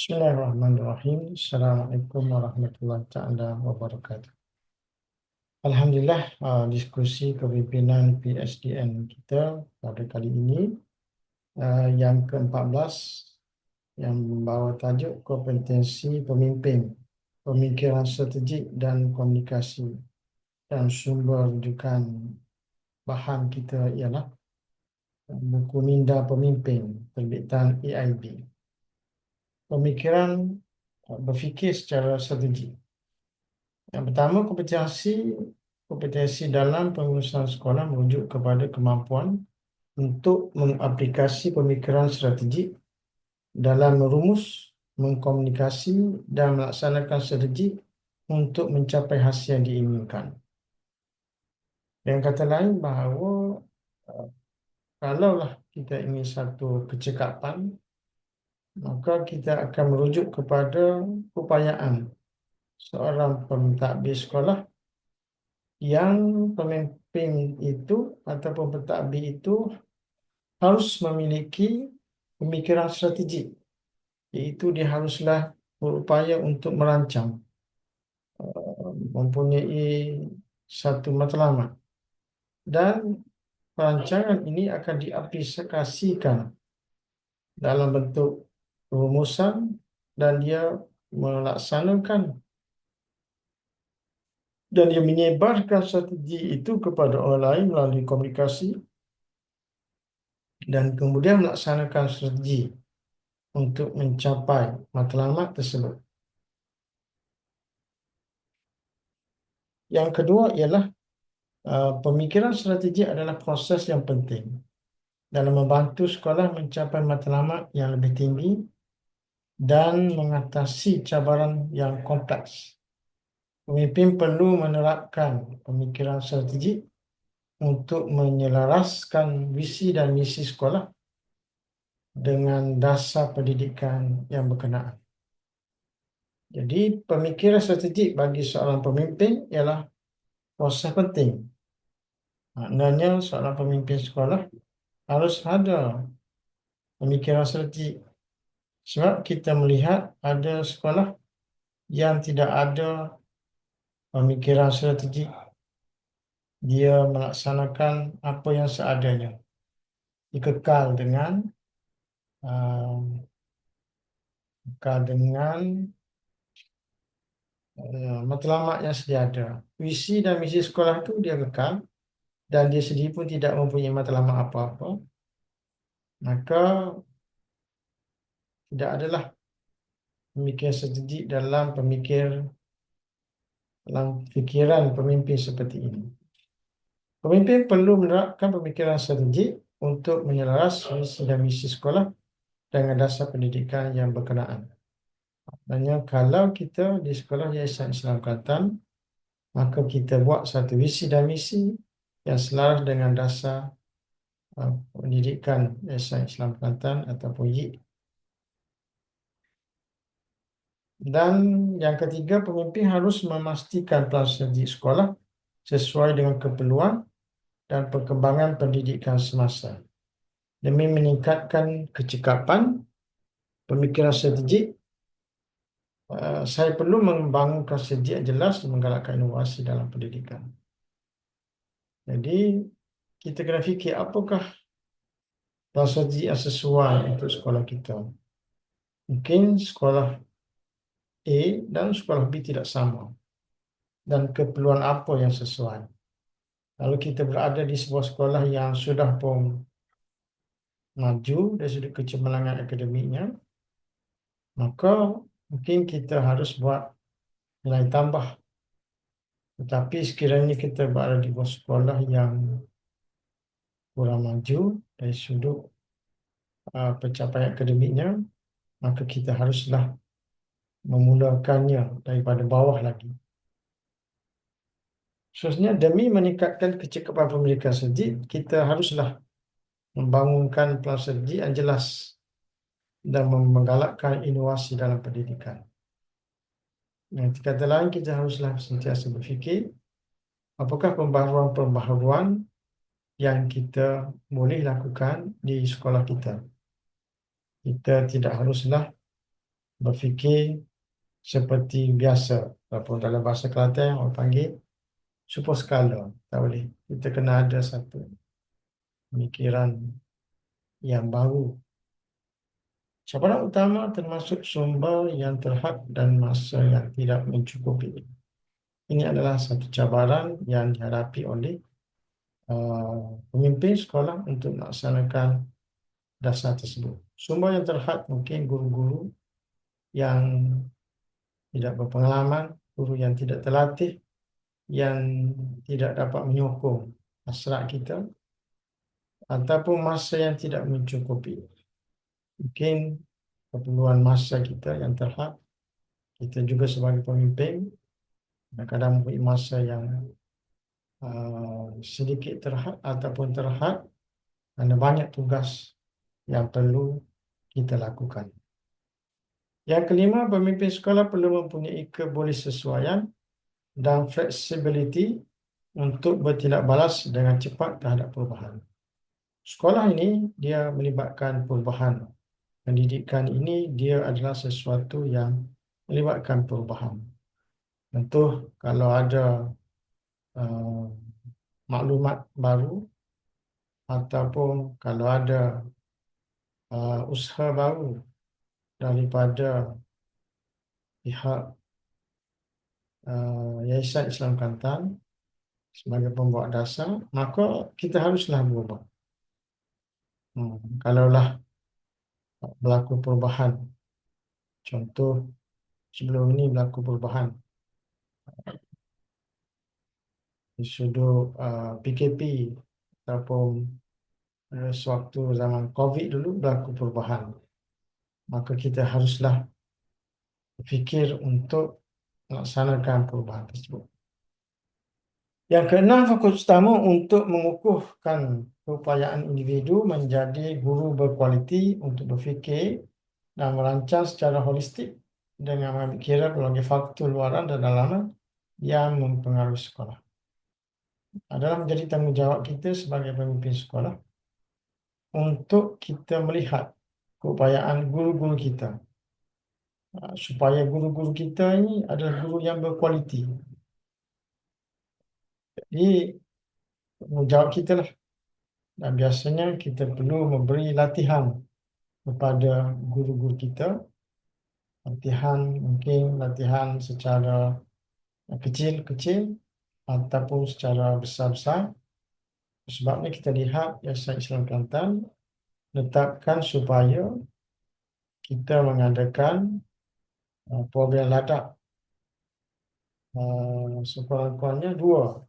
Bismillahirrahmanirrahim. Assalamualaikum warahmatullahi taala wabarakatuh. Alhamdulillah, diskusi kepimpinan PSDN kita pada kali ini yang ke-14 yang membawa tajuk kompetensi pemimpin, pemikiran strategik dan komunikasi, dan sumber rujukan bahan kita ialah buku Minda Pemimpin terbitan AIB. Pemikiran berfikir secara strategik. Yang pertama, kompetensi dalam pengurusan sekolah merujuk kepada kemampuan untuk mengaplikasi pemikiran strategik dalam merumus, mengkomunikasi dan melaksanakan strategi untuk mencapai hasil yang diinginkan. Dengan kata lain, bahawa kalaulah kita ingin satu kecekapan, maka kita akan merujuk kepada upayaan seorang pentadbir sekolah yang pemimpin itu ataupun pentadbir itu harus memiliki pemikiran strategik, iaitu dia haruslah berupaya untuk merancang, mempunyai satu matlamat, dan perancangan ini akan diaplikasikan dalam bentuk rumusan dan dia melaksanakan dan dia menyebarkan strategi itu kepada orang lain melalui komunikasi dan kemudian melaksanakan strategi untuk mencapai matlamat tersebut. Yang kedua ialah pemikiran strategi adalah proses yang penting dalam membantu sekolah mencapai matlamat yang lebih tinggi dan mengatasi cabaran yang kompleks. Pemimpin perlu menerapkan pemikiran strategi untuk menyelaraskan visi dan misi sekolah dengan dasar pendidikan yang berkenaan. Jadi, pemikiran strategik bagi seorang pemimpin ialah proses penting. Maknanya, seorang pemimpin sekolah harus ada pemikiran strategik. Sebab kita melihat ada sekolah yang tidak ada pemikiran strategik. Dia melaksanakan apa yang seadanya. Dikekal dengan matlamat yang sedia ada. Visi dan misi sekolah itu dia kekal dan dia sendiri pun tidak mempunyai matlamat apa-apa, maka tidak adalah pemikiran strategik dalam fikiran pemimpin seperti ini. Pemimpin perlu menerapkan pemikiran strategik untuk menyelaras visi dan misi sekolah dengan dasar pendidikan yang berkenaan. Maknanya kalau kita di sekolah Yayasan Islam Kelantan, maka kita buat satu visi dan misi yang selaras dengan dasar pendidikan Yayasan Islam Kelantan ataupun YIK. Dan yang ketiga, pemimpin harus memastikan plan strategi sekolah sesuai dengan keperluan dan perkembangan pendidikan semasa. Demi meningkatkan kecekapan pemikiran strategik, saya perlu membangunkan strategi yang jelas dan menggalakkan inovasi dalam pendidikan. Jadi, kita kena fikir apakah plan strategi yang sesuai untuk sekolah kita. Mungkin sekolah A dan sekolah B tidak sama. Dan keperluan apa yang sesuai. Kalau kita berada di sebuah sekolah yang sudah pun maju dari sudut kecemerlangan akademiknya, maka mungkin kita harus buat nilai tambah. Tetapi sekiranya kita berada di sebuah sekolah yang kurang maju dari sudut pencapaian akademiknya, maka kita haruslah memulakannya daripada bawah lagi. Seterusnya, demi meningkatkan kecekapan pemikiran strategik, kita haruslah membangunkan plan strategi yang jelas dan menggalakkan inovasi dalam pendidikan. Dengan kata lain, kita haruslah sentiasa berfikir apakah pembaharuan-pembaharuan yang kita boleh lakukan di sekolah kita. Kita tidak haruslah berfikir seperti biasa. Ataupun dalam bahasa Kelantan orang panggil super skala. Tak boleh. Kita kena ada satu pemikiran yang baru. Cabaran utama termasuk sumber yang terhad dan masa yang tidak mencukupi. Ini adalah satu cabaran yang dihadapi oleh pemimpin sekolah untuk melaksanakan dasar tersebut. Sumber yang terhad mungkin guru-guru yang tidak berpengalaman, guru yang tidak terlatih, yang tidak dapat menyokong hasrat kita, ataupun masa yang tidak mencukupi. Mungkin keperluan masa kita yang terhad, kita juga sebagai pemimpin kadang-kadang mempunyai masa yang sedikit terhad ataupun terhad kerana banyak tugas yang perlu kita lakukan. Yang kelima, pemimpin sekolah perlu mempunyai kebolehsesuaian dan fleksibiliti untuk bertindak balas dengan cepat terhadap perubahan. Sekolah ini dia melibatkan perubahan. Pendidikan ini dia adalah sesuatu yang melibatkan perubahan. Contoh, kalau ada uh, maklumat baru ataupun kalau ada usaha baru daripada pihak Yayasan Islam Kelantan sebagai pembuat dasar, maka kita haruslah berubah. Kalaulah berlaku perubahan, contoh sebelum ini berlaku perubahan di sudut PKP ataupun sewaktu zaman COVID dulu berlaku perubahan, maka kita haruslah berfikir untuk melaksanakan perubahan tersebut. Yang keenam, fokus utama untuk mengukuhkan keupayaan individu menjadi guru berkualiti untuk berfikir dan merancang secara holistik dengan mengambil kira berbagai faktor luaran dan dalaman yang mempengaruhi sekolah. Adalah menjadi tanggungjawab kita sebagai pemimpin sekolah untuk kita melihat keupayaan guru-guru kita, supaya guru-guru kita ini adalah guru yang berkualiti. Jadi, tanggungjawab kita lah. Dan biasanya kita perlu memberi latihan kepada guru-guru kita. Latihan mungkin latihan secara kecil-kecil ataupun secara besar-besar. Sebabnya kita lihat Yayasan Islam Kelantan letakkan supaya kita mengadakan program ladak sekurang-kurangnya 2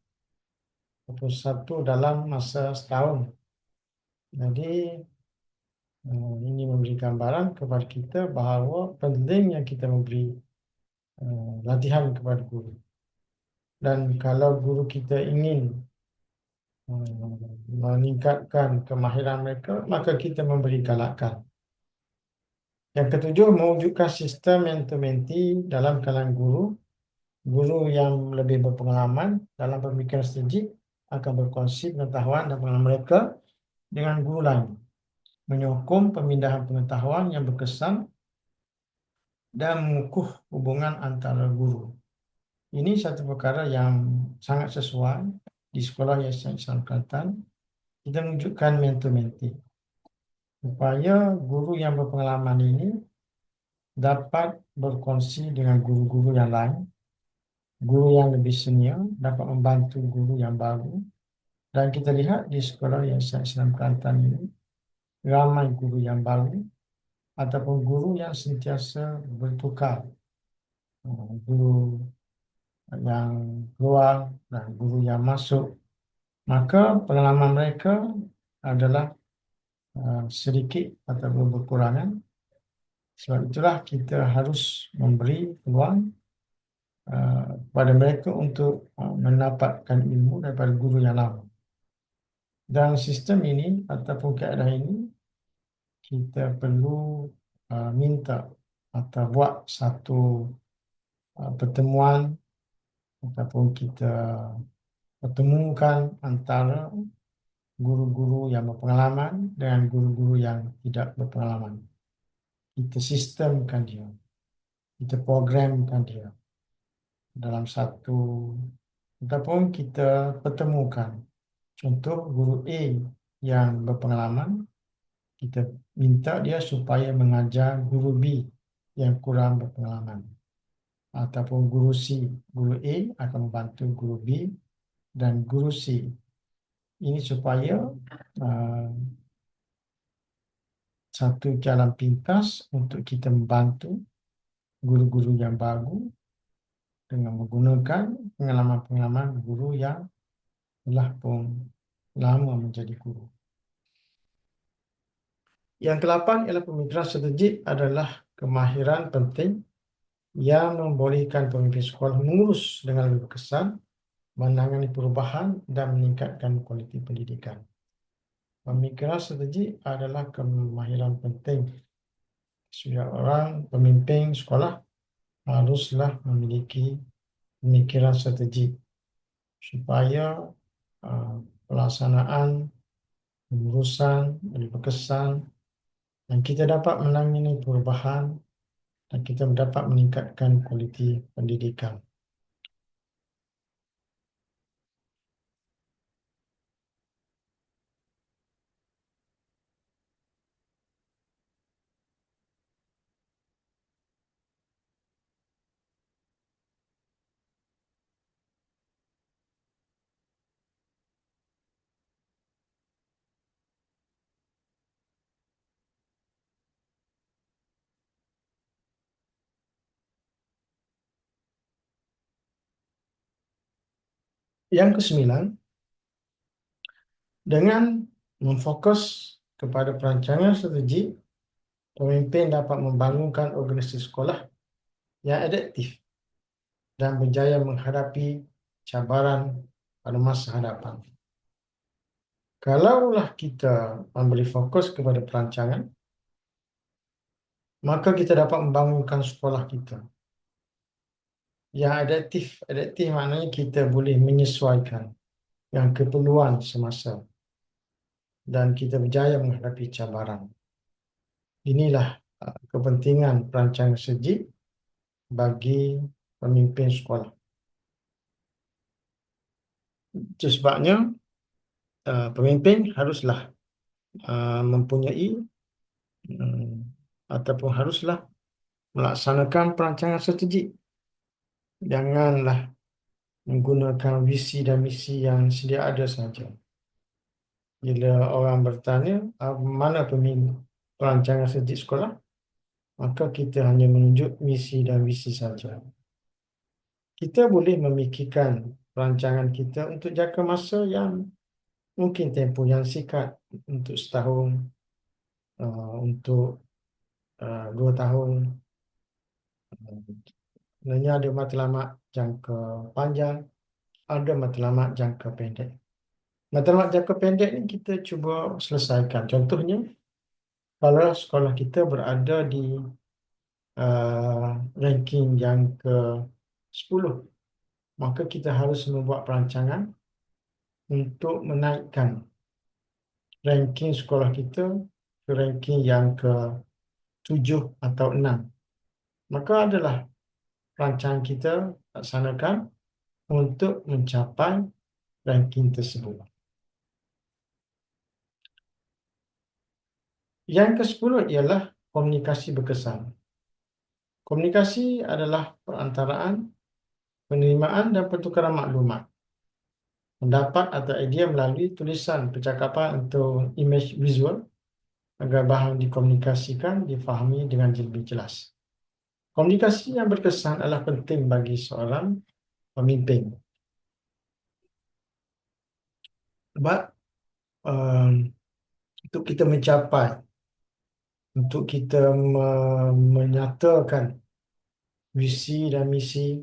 ataupun 1 dalam masa setahun. Jadi ini memberi gambaran kepada kita bahawa pentingnya kita memberi latihan kepada guru. Dan kalau guru kita ingin meningkatkan kemahiran mereka, maka kita memberi galakan. Yang ketujuh, mewujudkan sistem mentor-menti dalam kalangan guru. Guru yang lebih berpengalaman dalam pemikiran strategik akan berkongsi pengetahuan dan pengalaman mereka dengan guru lain, menyokong pemindahan pengetahuan yang berkesan dan mengukuh hubungan antara guru. Ini satu perkara yang sangat sesuai di sekolah Yayasan Islam Kelantan. Kita menunjukkan mentor-menti supaya guru yang berpengalaman ini dapat berkongsi dengan guru-guru yang lain. Guru yang lebih senior dapat membantu guru yang baru. Dan kita lihat di sekolah Yayasan Islam Kelantan ini ramai guru yang baru ataupun guru yang sentiasa bertukar. Guru yang keluar dan guru yang masuk. Maka pengalaman mereka adalah sedikit ataupun berkurangan. Sebab itulah kita harus memberi peluang kepada mereka untuk mendapatkan ilmu daripada guru yang lama. Dan sistem ini ataupun kaedah ini kita perlu minta atau buat satu pertemuan ataupun kita pertemukan antara guru-guru yang berpengalaman dengan guru-guru yang tidak berpengalaman. Kita sistemkan dia. kita programkan dia dalam satu, ataupun kita pertemukan. Contoh guru A yang berpengalaman, kita minta dia supaya mengajar guru B yang kurang berpengalaman. Ataupun guru C, guru A akan membantu guru B dan guru C. Ini supaya uh, satu jalan pintas untuk kita membantu guru-guru yang baru dengan menggunakan pengalaman-pengalaman guru yang telah pun lama menjadi guru. Yang ke-8 ialah pemikiran strategik adalah kemahiran penting yang membolehkan pemimpin sekolah mengurus dengan lebih berkesan, menangani perubahan dan meningkatkan kualiti pendidikan. Pemikiran strategik adalah kemahiran penting. Setiap orang pemimpin sekolah haruslah memiliki pemikiran strategik supaya pelaksanaan pengurusan lebih berkesan dan kita dapat menangani perubahan dan kita dapat meningkatkan kualiti pendidikan. Yang ke-9, dengan memfokus kepada perancangan strategi, pemimpin dapat membangunkan organisasi sekolah yang adaptif dan berjaya menghadapi cabaran pada masa hadapan. Kalaulah kita memberi fokus kepada perancangan, maka kita dapat membangunkan sekolah kita yang adaptif. Adaptif maknanya kita boleh menyesuaikan dengan keperluan semasa dan kita berjaya menghadapi cabaran. Inilah kepentingan perancangan strategi bagi pemimpin sekolah. Itu sebabnya pemimpin haruslah mempunyai ataupun haruslah melaksanakan perancangan strategi. Janganlah menggunakan visi dan misi yang sedia ada saja. Bila orang bertanya mana perancangan strategi sekolah, maka kita hanya menunjuk misi dan visi saja. Kita boleh memikirkan perancangan kita untuk jangka masa yang mungkin tempoh yang singkat, untuk setahun, untuk 2 tahun. Sebenarnya ada matlamat jangka panjang, ada matlamat jangka pendek. Matlamat jangka pendek ni kita cuba selesaikan. Contohnya, kalau sekolah kita berada di ranking yang ke-10, maka kita harus membuat perancangan untuk menaikkan ranking sekolah kita ke ranking yang ke-7 atau 6. Maka adalah perancangan kita laksanakan untuk mencapai ranking tersebut. Yang ke-10 ialah komunikasi berkesan. Komunikasi adalah perantaraan, penerimaan dan pertukaran maklumat, pendapat atau idea melalui tulisan, percakapan atau image visual agar bahan dikomunikasikan difahami dengan lebih jelas. Komunikasi yang berkesan adalah penting bagi seorang pemimpin. Sebab untuk kita mencapai, untuk kita menyatakan visi dan misi,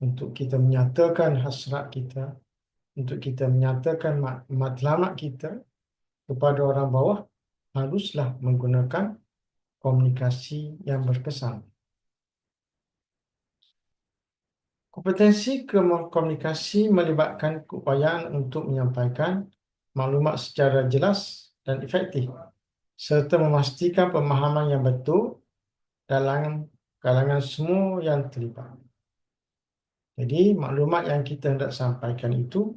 untuk kita menyatakan hasrat kita, untuk kita menyatakan matlamat kita kepada orang bawah, haruslah menggunakan komunikasi yang berkesan. Kompetensi komunikasi melibatkan keupayaan untuk menyampaikan maklumat secara jelas dan efektif serta memastikan pemahaman yang betul dalam kalangan semua yang terlibat. Jadi maklumat yang kita hendak sampaikan itu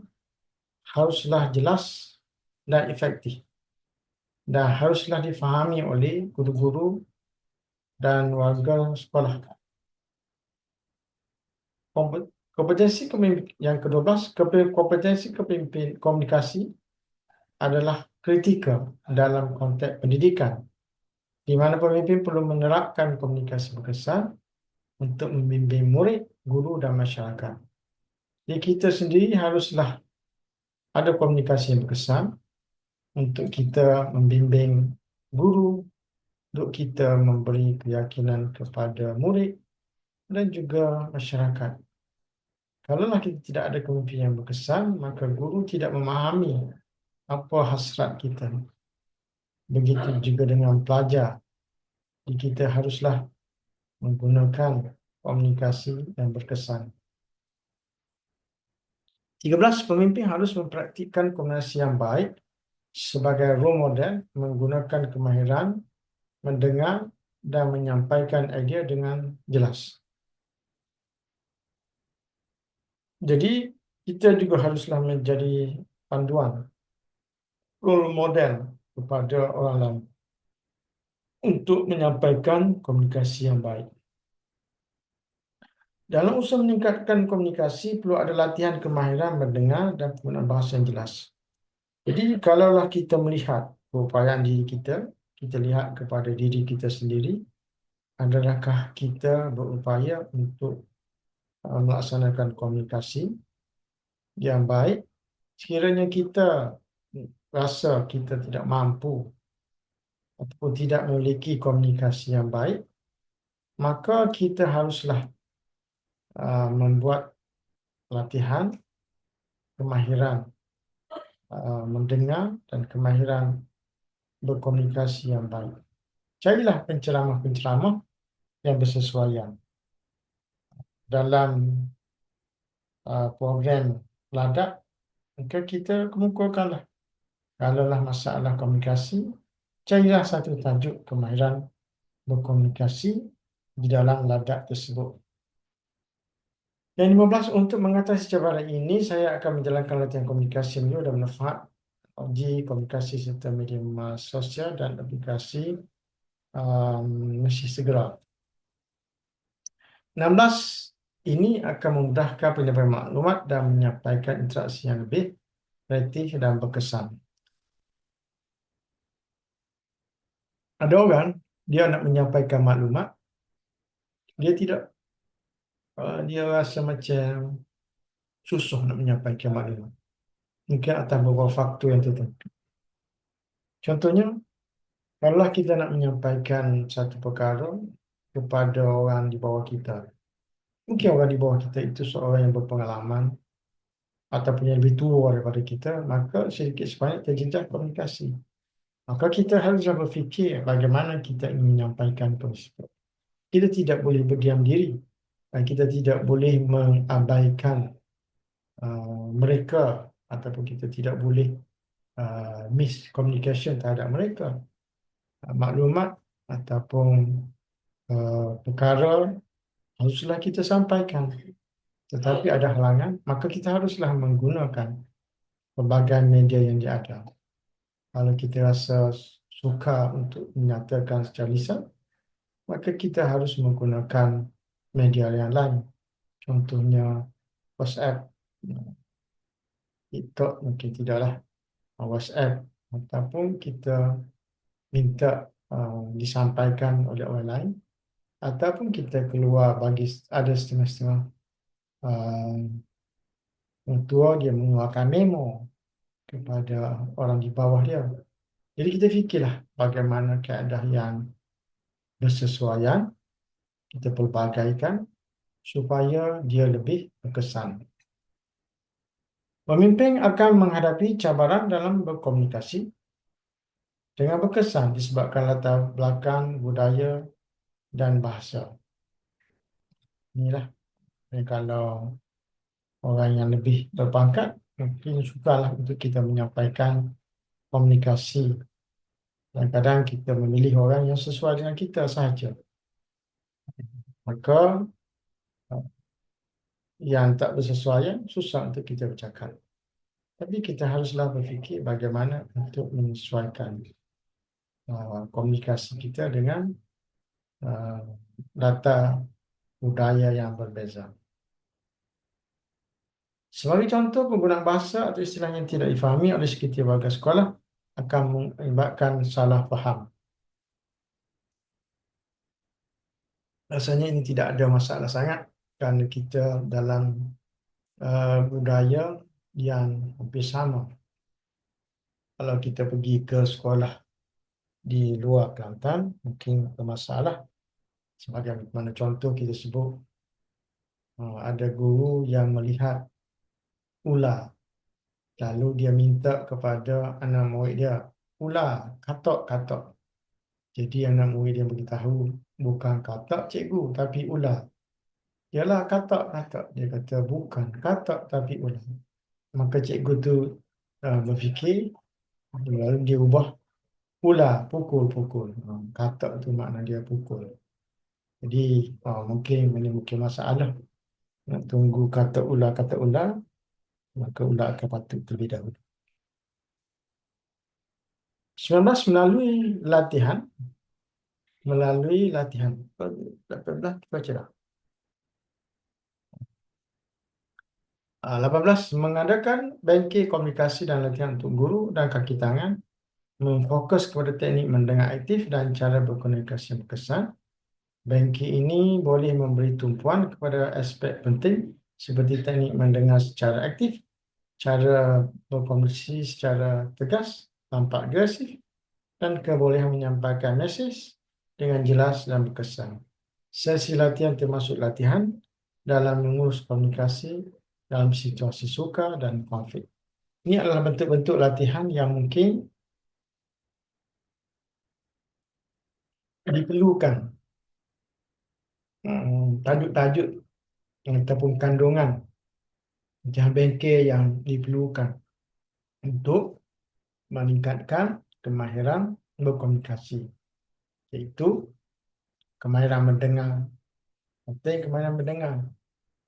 haruslah jelas dan efektif dan haruslah difahami oleh guru-guru dan warga sekolah. Kompetensi yang ke-12, kompetensi kepemimpin komunikasi adalah kritikal dalam konteks pendidikan, di mana pemimpin perlu menerapkan komunikasi berkesan untuk membimbing murid, guru dan masyarakat. Jadi kita sendiri haruslah ada komunikasi yang berkesan untuk kita membimbing guru, untuk kita memberi keyakinan kepada murid dan juga masyarakat. Kalaulah kita tidak ada kepemimpinan yang berkesan, maka guru tidak memahami apa hasrat kita. Begitu juga dengan pelajar. Jadi kita haruslah menggunakan komunikasi yang berkesan. 13. Pemimpin harus mempraktikkan komunikasi yang baik sebagai role model, menggunakan kemahiran mendengar dan menyampaikan idea dengan jelas. Jadi kita juga haruslah menjadi panduan, role model kepada orang lain untuk menyampaikan komunikasi yang baik. Dalam usaha meningkatkan komunikasi, perlu ada latihan kemahiran mendengar dan penggunaan bahasa yang jelas. Jadi, kalaulah kita melihat keupayaan diri kita, kita lihat kepada diri kita sendiri, adakah kita berupaya untuk melaksanakan komunikasi yang baik. Sekiranya kita rasa kita tidak mampu ataupun tidak memiliki komunikasi yang baik, maka kita haruslah membuat latihan kemahiran mendengar dan kemahiran berkomunikasi yang baik. Carilah penceramah-penceramah yang bersesuaian dalam program Ladak. Maka kita kemukakanlah, kalaulah masalah komunikasi, carilah satu tajuk kemahiran berkomunikasi di dalam Ladak tersebut. Yang 15, untuk mengatasi cabaran ini, saya akan menjalankan latihan komunikasi yang mudah dan bermanfaat, uji komunikasi serta media sosial dan aplikasi mesti segera. 16, ini akan memudahkan penyampaian maklumat dan menyampaikan interaksi yang lebih kreatif dan berkesan. Ada orang, dia nak menyampaikan maklumat, dia rasa macam susah nak menyampaikan maklumat. Mungkin atas beberapa faktor yang tertentu. Contohnya, kalau kita nak menyampaikan satu perkara kepada orang di bawah kita, mungkin orang di bawah kita itu seorang yang berpengalaman ataupun yang lebih tua daripada kita, maka sedikit sebanyak terjejas komunikasi. Maka kita harus berfikir bagaimana kita ingin menyampaikan tersebut. Kita tidak boleh berdiam diri dan kita tidak boleh mengabaikan mereka ataupun kita tidak boleh miscommunication terhadap mereka. Maklumat ataupun perkara haruslah kita sampaikan. Tetapi ada halangan, maka kita haruslah menggunakan pelbagai media yang ada. Kalau kita rasa suka untuk menyatakan secara lisan, maka kita harus menggunakan media yang lain. Contohnya WhatsApp, TikTok mungkin tidaklah, WhatsApp, ataupun kita minta disampaikan oleh orang lain, ataupun kita keluar bagi ada setengah-setengah orang tua dia mengeluarkan memo kepada orang di bawah dia. Jadi kita fikirlah bagaimana keadaan yang bersesuaian, kita pelbagaikan supaya dia lebih berkesan. Pemimpin akan menghadapi cabaran dalam berkomunikasi dengan berkesan disebabkan latar belakang budaya dan bahasa. Inilah, kalau orang yang lebih berpangkat mungkin sukalah untuk kita menyampaikan komunikasi. Dan kadang kita memilih orang yang sesuai dengan kita sahaja. Maka yang tak bersesuaian susah untuk kita bercakap. Tapi kita haruslah berfikir bagaimana untuk menyesuaikan komunikasi kita dengan uh, data budaya yang berbeza. Sebagai contoh, penggunaan bahasa atau istilah yang tidak difahami oleh seketika warga sekolah akan mengakibatkan salah faham. Rasanya ini tidak ada masalah sangat kerana kita dalam budaya yang hampir sama. Kalau kita pergi ke sekolah di luar Kelantan, mungkin ada masalah. Sebagai mana contoh kita sebut, ada guru yang melihat ular. Lalu dia minta kepada anak murid dia, ular, katok, katok. Jadi anak murid dia beritahu, bukan katak cikgu, tapi ular. Yalah katak, katak. Dia kata, bukan katak, tapi ular. Maka cikgu tu berfikir, lalu dia ubah ular, pukul, pukul. Katak tu makna dia pukul. Jadi mungkin menimbulkan masalah. Nak tunggu kata ular, maka ular akan patut terlebih dahulu. 19 melalui latihan. 18 kita baca dah. 18 mengadakan bengkel komunikasi dan latihan untuk guru dan kaki tangan, memfokus kepada teknik mendengar aktif dan cara berkomunikasi yang berkesan. Bengkel ini boleh memberi tumpuan kepada aspek penting seperti teknik mendengar secara aktif, cara berkomunikasi secara tegas tanpa agresif, dan kebolehan menyampaikan mesej dengan jelas dan berkesan. Sesi latihan termasuk latihan dalam mengurus komunikasi dalam situasi sukar dan konflik. Ini adalah bentuk-bentuk latihan yang mungkin diperlukan. Tajuk-tajuk ataupun kandungan macam bengkel yang diperlukan untuk meningkatkan kemahiran berkomunikasi, iaitu kemahiran mendengar. Penting kemahiran mendengar.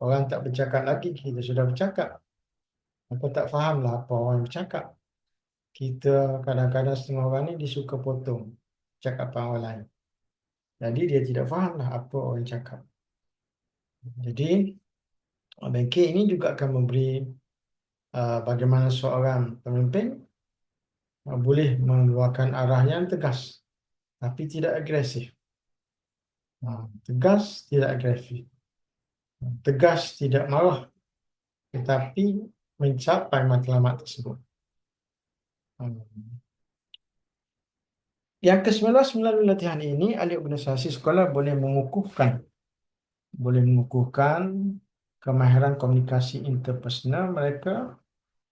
Orang tak bercakap lagi, kita sudah bercakap. Apa tak fahamlah apa orang bercakap. Kita kadang-kadang setengah orang ni dia suka potong cakapan orang lain. Jadi dia tidak fahamlah apa orang cakap. Jadi bengkel ini juga akan memberi bagaimana seorang pemimpin boleh mengeluarkan arah yang tegas tapi tidak agresif. Tegas tidak agresif. Tegas tidak marah tetapi mencapai matlamat tersebut. Yang ke-19 melalui latihan ini, ahli organisasi sekolah boleh mengukuhkan kemahiran komunikasi interpersonal mereka,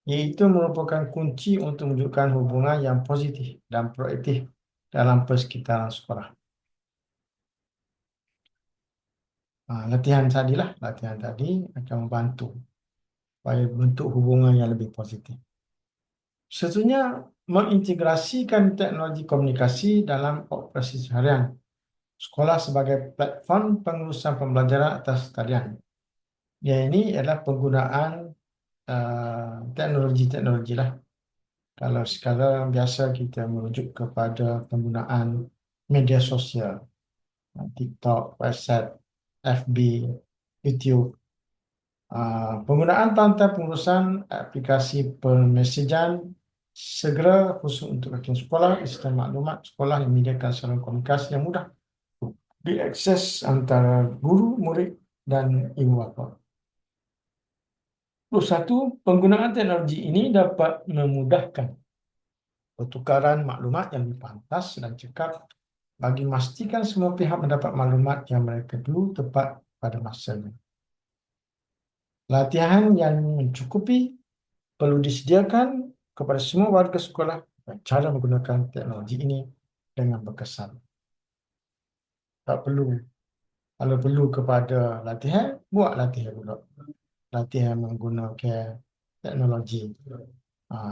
iaitu merupakan kunci untuk menunjukkan hubungan yang positif dan proaktif dalam persekitaran sekolah. Latihan tadi akan membantu supaya bentuk hubungan yang lebih positif. Seterusnya, mengintegrasikan teknologi komunikasi dalam operasi seharian sekolah sebagai platform pengurusan pembelajaran atas talian. Yang ini adalah penggunaan teknologi-teknologi lah. Kalau sekarang biasa kita merujuk kepada penggunaan media sosial, TikTok, WhatsApp, FB, YouTube. Penggunaan pantai pengurusan aplikasi permesejan segera khusus untuk rakan sekolah, sistem maklumat sekolah yang menyediakan saluran komunikasi yang mudah diakses antara guru, murid dan ibu bapa. 21. Penggunaan teknologi ini dapat memudahkan pertukaran maklumat yang lebih pantas dan cekap bagi memastikan semua pihak mendapat maklumat yang mereka perlu tepat pada masanya. Latihan yang mencukupi perlu disediakan kepada semua warga sekolah cara menggunakan teknologi ini dengan berkesan. Tak perlu. Kalau perlu kepada latihan, buat latihan pula. Latihan menggunakan teknologi.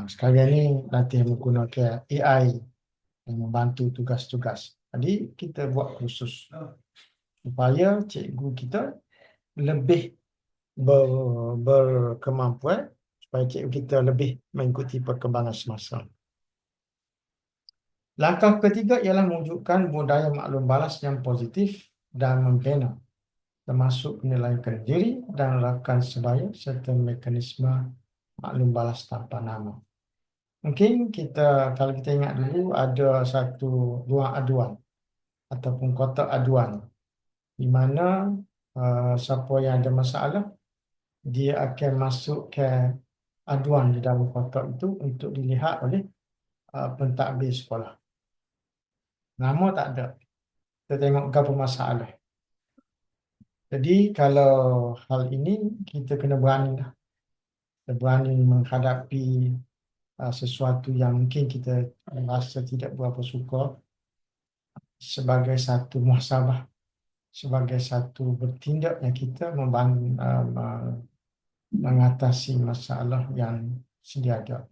Sekarang ni latihan menggunakan AI yang membantu tugas-tugas. Jadi kita buat kursus supaya cikgu kita lebih berkemampuan, supaya cikgu kita lebih mengikuti perkembangan semasa. Langkah ketiga ialah mewujudkan budaya maklum balas yang positif dan membina, termasuk penilaian diri dan rakan sebaya serta mekanisme maklum balas tanpa nama. Mungkin kalau kita ingat dulu, ada satu ruang aduan ataupun kotak aduan di mana siapa yang ada masalah, dia akan masuk ke aduan di dalam kotak itu untuk dilihat oleh pentadbir sekolah. Nama tak ada. Kita tengok berapa masalah. Jadi kalau hal ini kita kena berani lah. Kita berani menghadapi sesuatu yang mungkin kita rasa tidak berapa suka sebagai satu muhasabah, sebagai satu bertindak yang kita mengatasi masalah yang sedia ada.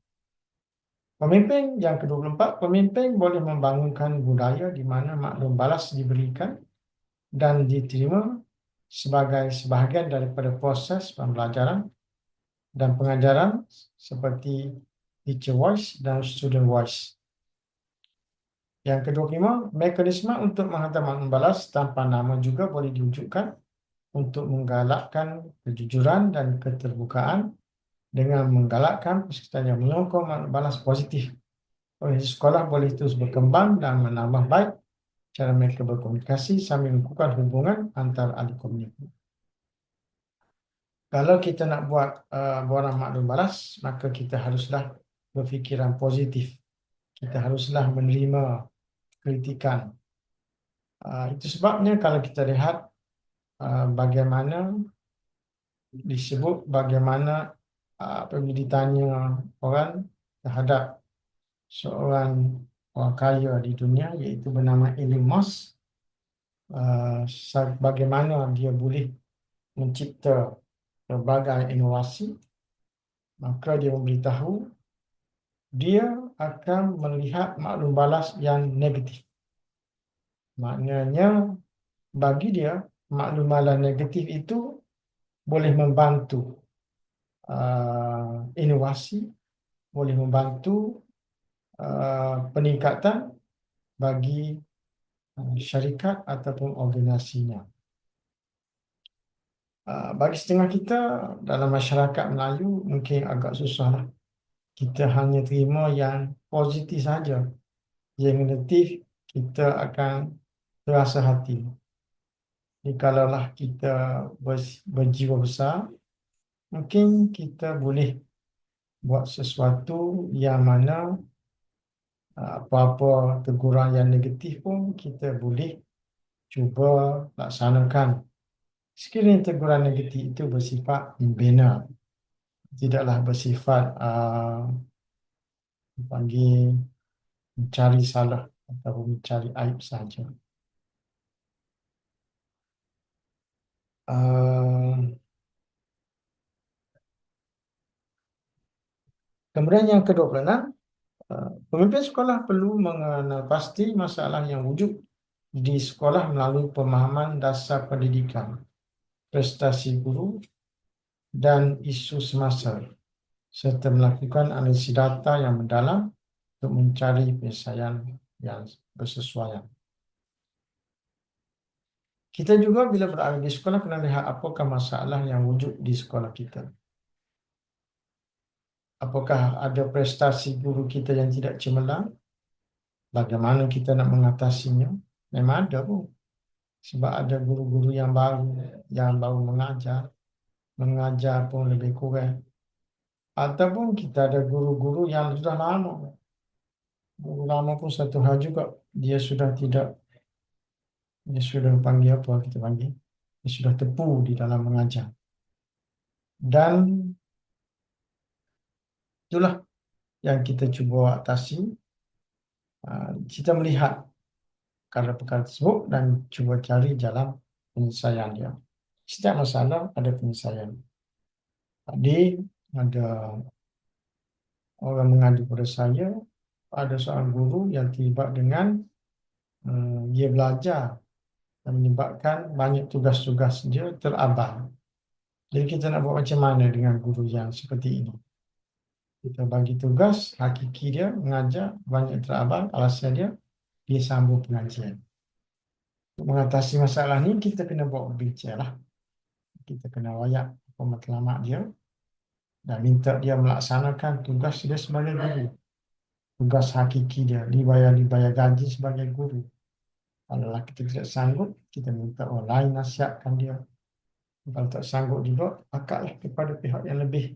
Pemimpin yang ke-24, pemimpin boleh membangunkan budaya di mana maklum balas diberikan dan diterima sebagai sebahagian daripada proses pembelajaran dan pengajaran seperti teacher voice dan student voice. Yang ke-25, mekanisme untuk menghantar maklum balas tanpa nama juga boleh diwujudkan untuk menggalakkan kejujuran dan keterbukaan dengan menggalakkan peserta yang menyokong maklum balas positif. Sekolah boleh terus berkembang dan menambah baik cara mereka berkomunikasi sambil melakukan hubungan antar ahli komunikasi. Kalau kita nak buat borang maklum balas, maka kita haruslah berfikiran positif. Kita haruslah menerima kritikan. Itu sebabnya kalau kita lihat bagaimana disebut bagaimana apabila ditanya orang terhadap seorang orang kaya di dunia, iaitu bernama Elon Musk, bagaimana dia boleh mencipta berbagai inovasi, maka dia memberitahu dia akan melihat maklum balas yang negatif. Maknanya bagi dia maklum balas negatif itu boleh membantu inovasi, boleh membantu peningkatan bagi syarikat ataupun organisasinya. Bagi setengah kita dalam masyarakat Melayu mungkin agak susahlah. Kita hanya terima yang positif saja. Yang negatif kita akan terasa hati. Jadi kalaulah kita berjiwa besar, mungkin kita boleh buat sesuatu yang mana apa-apa teguran yang negatif pun kita boleh cuba laksanakan. Sekiranya teguran negatif itu bersifat membina, tidaklah bersifat panggil mencari salah atau mencari aib saja. Kemudian yang ke-26, pemimpin sekolah perlu mengenal pasti masalah yang wujud di sekolah melalui pemahaman dasar pendidikan, prestasi guru dan isu semasa, serta melakukan analisis data yang mendalam untuk mencari penyelesaian yang bersesuaian. Kita juga bila berada di sekolah kena lihat apakah masalah yang wujud di sekolah kita. Apakah ada prestasi guru kita yang tidak cemerlang? Bagaimana kita nak mengatasinya? Memang ada pun. Sebab ada guru-guru yang baru mengajar pun lebih kurang. Ataupun kita ada guru-guru yang sudah lama. Guru lama pun satu hal juga, dia sudah panggil apa kita panggil? Dia sudah tepu di dalam mengajar. Dan itulah yang kita cuba atasi. Kita melihat perkara-perkara tersebut dan cuba cari jalan penyelesaian dia. Setiap masalah ada penyelesaian. Tadi ada orang mengadu pada saya, ada seorang guru yang terlibat dengan dia belajar dan menyebabkan banyak tugas-tugas dia terabaikan. Jadi kita nak buat macam mana dengan guru yang seperti ini? Kita bagi tugas, hakiki dia mengajar, banyak terabaikan, alasan dia sambung pengajian. Untuk mengatasi masalah ni, kita kena buat berbincang lah. Kita kena wayak pematlamat dia dan minta dia melaksanakan tugas dia sebagai guru. Tugas hakiki dia, dibayar gaji sebagai guru. Kalau kita tidak sanggup, kita minta orang lain nasihatkan dia. Kalau tak sanggup juga, akaklah kepada pihak yang lebih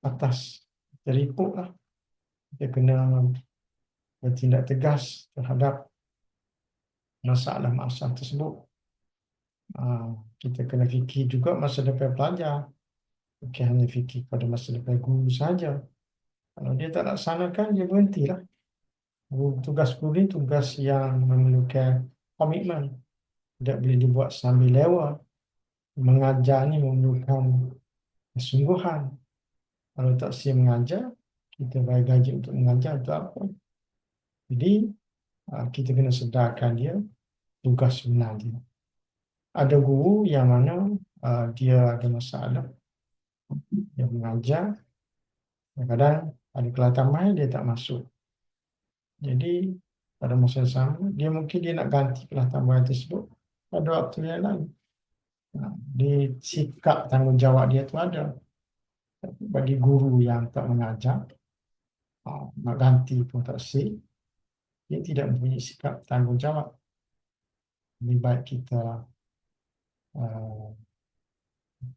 atas. Kita report lah. Kita kena bertindak tegas terhadap masalah-masalah tersebut. Kita kena fikir juga masa depan pelajar. Bukan hanya fikir pada masa depan guru saja. Kalau dia tak laksanakan, dia berhentilah. Tugas guru ni tugas yang memerlukan komitmen. Tidak boleh dibuat sambil lewat. Mengajar ni memerlukan kesungguhan. Kalau tak siap mengajar, kita bayar gaji untuk mengajar untuk apa? Jadi, kita kena sedarkan dia tugas sebenar dia. Ada guru yang mana dia ada masalah. Dia mengajar, kadang-kadang ada kelas tambahan dia tak masuk. Jadi, pada masa yang sama, dia nak ganti kelas tambahan tersebut pada waktu yang lain. Di sikap tanggungjawab dia tu ada. Bagi guru yang tak mengajar, nak ganti pun tak sih, dia tidak mempunyai sikap tanggungjawab. Lebih baik kita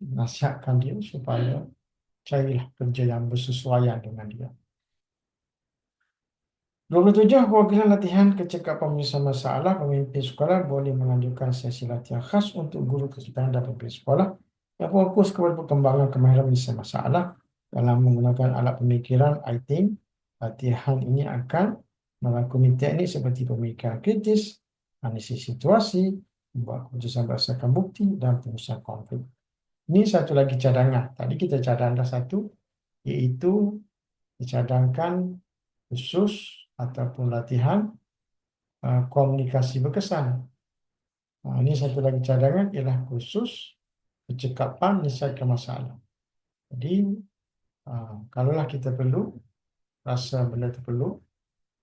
nasihatkan dia supaya carilah kerja yang bersesuaian dengan dia. 27. Perwakilan latihan kecekapan penyelesaian masalah. Pemimpin sekolah boleh mengajukan sesi latihan khas untuk guru kesudahan dan pemimpin sekolah yang fokus kepada perkembangan kemahiran menyelesaikan masalah dalam menggunakan alat pemikiran I-Think. Latihan ini akan merangkumi teknik seperti pemikiran kritis, analisis situasi, membuat keputusan berdasarkan bukti, dan penyelesaian konflik. Ini satu lagi cadangan. Tadi kita cadangkan satu, iaitu dicadangkan khusus ataupun latihan komunikasi berkesan. Ini satu lagi cadangan ialah khusus percakapan menyelesaikan masalah. Jadi, kalaulah kita perlu, rasa benda itu perlu,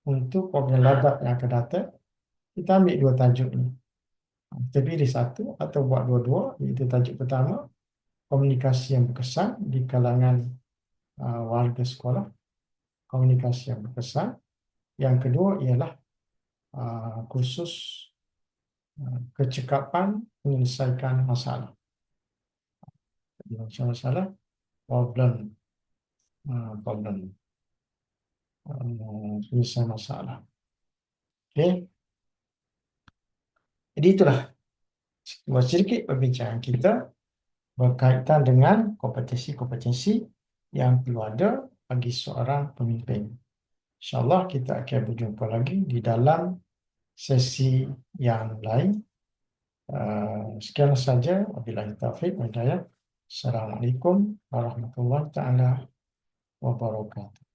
untuk program ladap yang akan datang, kita ambil dua tajuk ni. Kita pilih satu atau buat dua-dua, iaitu tajuk pertama, komunikasi yang berkesan di kalangan warga sekolah. Komunikasi yang berkesan. Yang kedua ialah khusus kecekapan menyelesaikan masalah. Masalah problem penyelesaian masalah. Okey. Jadi itulah sedikit perbincangan kita berkaitan dengan kompetensi-kompetensi yang perlu ada bagi seorang pemimpin. InsyaAllah kita akan berjumpa lagi di dalam sesi yang lain. Sekian saja. Wabillahi taufiq wal hidayah. Assalamualaikum warahmatullahi taala wabarakatuh.